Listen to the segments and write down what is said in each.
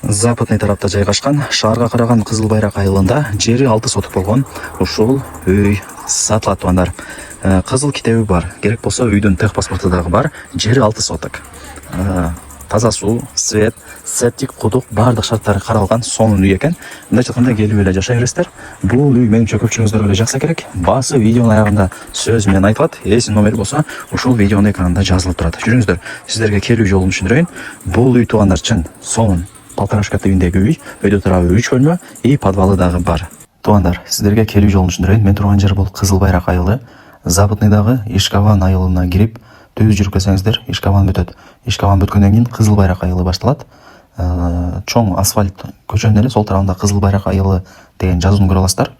Западный тарапта жайгашкан шаарга караган Кызыл Байрак айылында жери 6 соток болгон ушул үй сатылат туугандар. Кызыл китеби бар, керек болсо үйдүн тех паспорту дагы бар. Жери 6 соток. Таза суу, свет, септик, кудук баардык шарттары каралган сонун үй экен. Мындай айтканда келип эле жашай бересиздер. Бул үй менимче көпчүлүгүңүздөр эле жакса керек. Баасы видеонун аягында сөз менен айтылат. Эсин номери болсо ушул видеонун экранында жазылып турат. Жүрүңүздөр, сиздерге келүү жолун түшүндүрөйүн. Бул үй туугандар чын сонун Полторашка тибиндеги үй, өйдө тарабы 3 бөлмө, и подвалы дагы бар. Туугандар, сиздерге келүү жолун түшүндүрөйүн. Мен турган жер бул Кызыл Байрак айылы. Западныйдагы Ишкаван айылына кирип, түз жүрүп келсеңиздер, Ишкаван бүтөт. Ишкаван бүткөндөн кийин Кызыл Байрак айылы башталат. Чоң асфальт көчөнүн эле сол тарабында Кызыл Байрак айылы деген жазууну көрө аласыздар.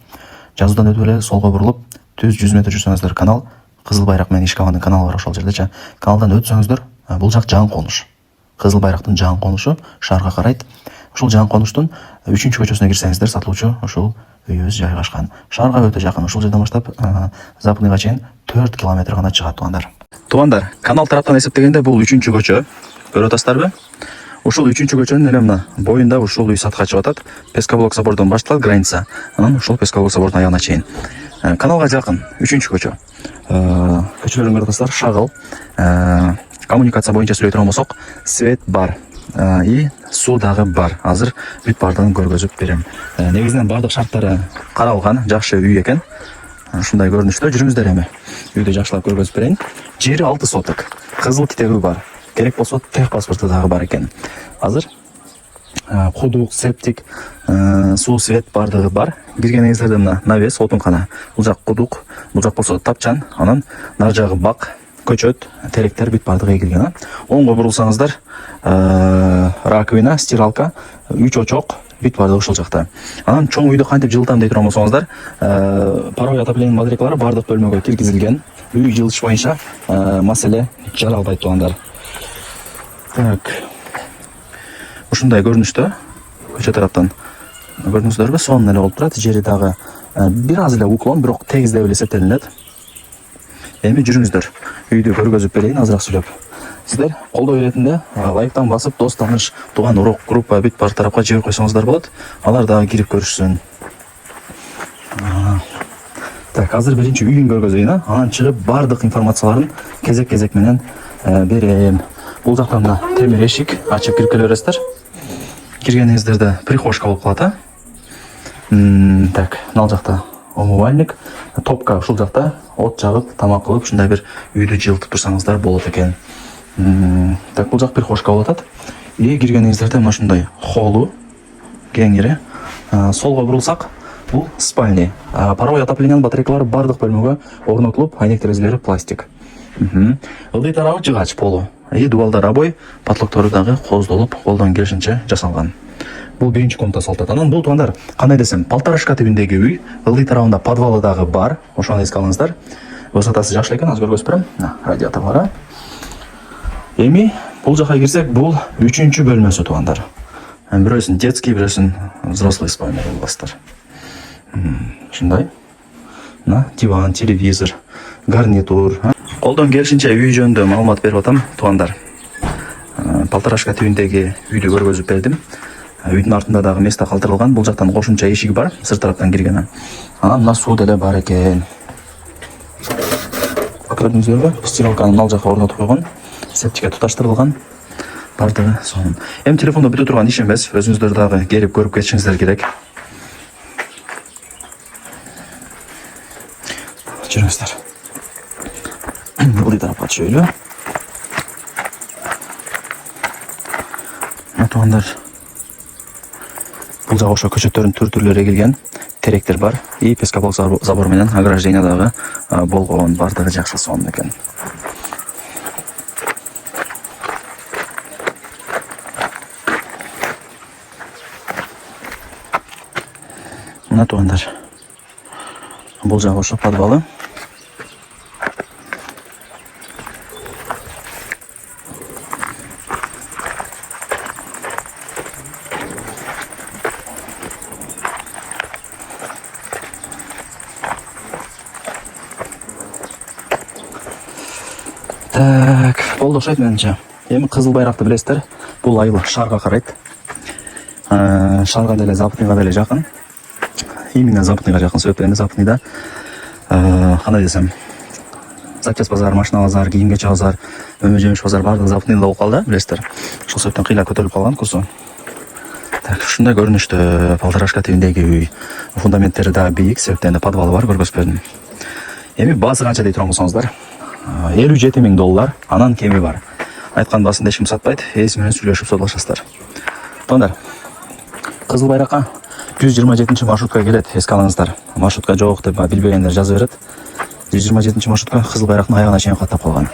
Жазуудан өтүп эле солго бурулуп, түз 100 метр жүрсөңүздөр канал, Кызыл Байрак менен Ишкавандын каналы бар ошол жерде. Каналдан өтсөңүздөр, бул жак жаңы конуш. Кызыл Байрактын жаңы конушу шаарга карайт. Ушул жаңы конуштун 3-чү көчөсүнө кирсеңиздер, сатылуучу ушул үйүбүз жайгашкан. Шаарга өтө жакын. Ушул жерден баштап Западныйга чейин 4 километр гана чыгат туугандар. Туугандар, канал тараптан эсептегенде бул 3-чү көчө. Көрүп атасыздарбы? Ушул 3-чү көчөнүн эле мына боюнда ушул үй сатка чыгып атат. Пескоблок собордон башталат граница. Анан ушул Пескоблок собордун аягына чейин. Каналга жакын 3-чү көчө. Көчөлөрүн көрүп атасыздар, шагыл. Коммуникация боюнча сүйлөй турган болсок, свет бар. И суу дагы бар. Азыр бүт бардыгын көргөзүп берем. Негизинен бардык шарттары каралган, жакшы үй экен. Ушундай көрүнүштө. Жүрүңүздөр эми. Үйдү жакшылап көргөзүп берейин. Жери 6 соток. Кызыл китеби бар. Керек болсо тех паспорту дагы бар экен. Азыр кудук, септик, суу, свет бардыгы бар. Киргениңиздерде мына навес, отункана. Бул жак кудук, бул жак болсо тапчан, анан нар жагы бак, көчөт, теректер бүт бардыгы эгилген. Оңго бурулсаңыздар, раковина, стиралка, 3 очок бүт бардыгы ушул жакта. Анан чоң үйдү кантип жылытам дей турган болсоңуздар, паровой отопление батарейкалары бардык бөлмөгө киргизилген. Үй жылытыш боюнча маселе жаралбайт туугандар. Так. Ушундай көрүнүштө көчө тараптан көрдүңүздөрбү? Сонун эле болуп турат. Жери дагы бир аз эле уклон, бирок тегиздеп эле эсептелинет. Эми жүрүңүздөр, үйдү көргөзүп берейин азыраак сүйлөп. Сиздер колдоо беретинде лайктан басып, дос тааныш, тууган урок, группа бүт бар тарапка жиберип койсоңуздар болот. Алар дагы кирип көрүшсүн. Так, азыр биринчи үйүн көргөзөйүн, анан чыгып бардык информацияларын кезек-кезек менен берем. Бул жактан да темир эшик ачып кирип келе бересиздер. Киргениңиздерде прихожка болуп калат, Так, мына жакта умывальник, топка ушул жакта от жагып, тамак кылып, ушундай бир үйдү жылытып турсаңыздар болот экен. Так, бул жак прихожка болуп атат. И киргениңиздерде мына ушундай холлу, кеңири. Солго бурулсак, бул спальня. Паровой отоплениянын батарейкалары бардык бөлмөгө орнотулуп, айнек терезелери пластик. Ылдый тарабы жыгач полу. И дубалдар обой, потлоктору дагы коздолуп, колдон келишинче жасалган. Бул биринчи комната салтат. Анан бул туугандар, кандай десем, Полторашка тибиндеги үй, ылдый тарабында подвалы дагы бар. Ошону эске алыңыздар. Высотасы жакшы экен, азыр көргөзүп берем. Радиаторлары. Эми бул жака кирсек, бул 3-чү бөлмөсү туугандар. Бирөөсүн детский, бирөөсүн взрослый спальня болуптар. Ушундай. Диван, телевизор, гарнитур. Колдон келишинче үй жөнүндө маалымат берип атам туугандар. Полторашка тибиндеги үйдү көргөзүп бердим. Үйдүн артында дагы место калтырылган. Бул жактан кошумча эшиги бар, сырт тараптан кирген. Анан мына суу деле бар экен. Көрдүңүздөрбү? Стиралканы ал жака орнотуп койгон. Септикке туташтырылган. Бардыгы сонун. Эми телефондо бүтө турган иш эмес. Өзүңүздөр дагы келип көрүп кетишиңиздер керек. Жүрүңүздөр. Ылдый тарапка түшөлү. Туугандар, бул жагы ошо көчөттөрдүн түр-түрлөрү эгилген, теректер бар. И пескоблок забор менен ограждение дагы болгон, бардыгы жакшы сонун экен. Мына туугандар, бул жагы ошо подвалы. Так, болду окшойт менимче. Эми Кызыл Байракты билесиздер. Бул айыл шаарга карайт. шаарга деле Западныйга деле жакын. Именно Западныйга жакын себептен Западныйда кандай десем, запчасть базар, машина базар, кийим-кечек базар, өмө-жемиш базар баардыгы Западныйда болуп калды, билесиздер. Ошол себептен кыйла көтөрүлүп калган курсу. Так, ушундай көрүнүштө полторашка тибиндеги үй. Фундаменттери да бийик, себептен подвалы бар, көргөзбөдүм. Эми баасы канча дей турган болсоңуздар, $57,000, анан кеми бар. Айткан баасын эч ким сатпайт, ээси менен сүйлөшүп содулашасыздар. Тоңдар, Кызыл Байракка 127 маршрутка келет, эске алыңыздар. Маршрутка жок деп билбегендер жаза берет. 127 маршрутка Кызыл Байрактын аягына чейин каттап калган.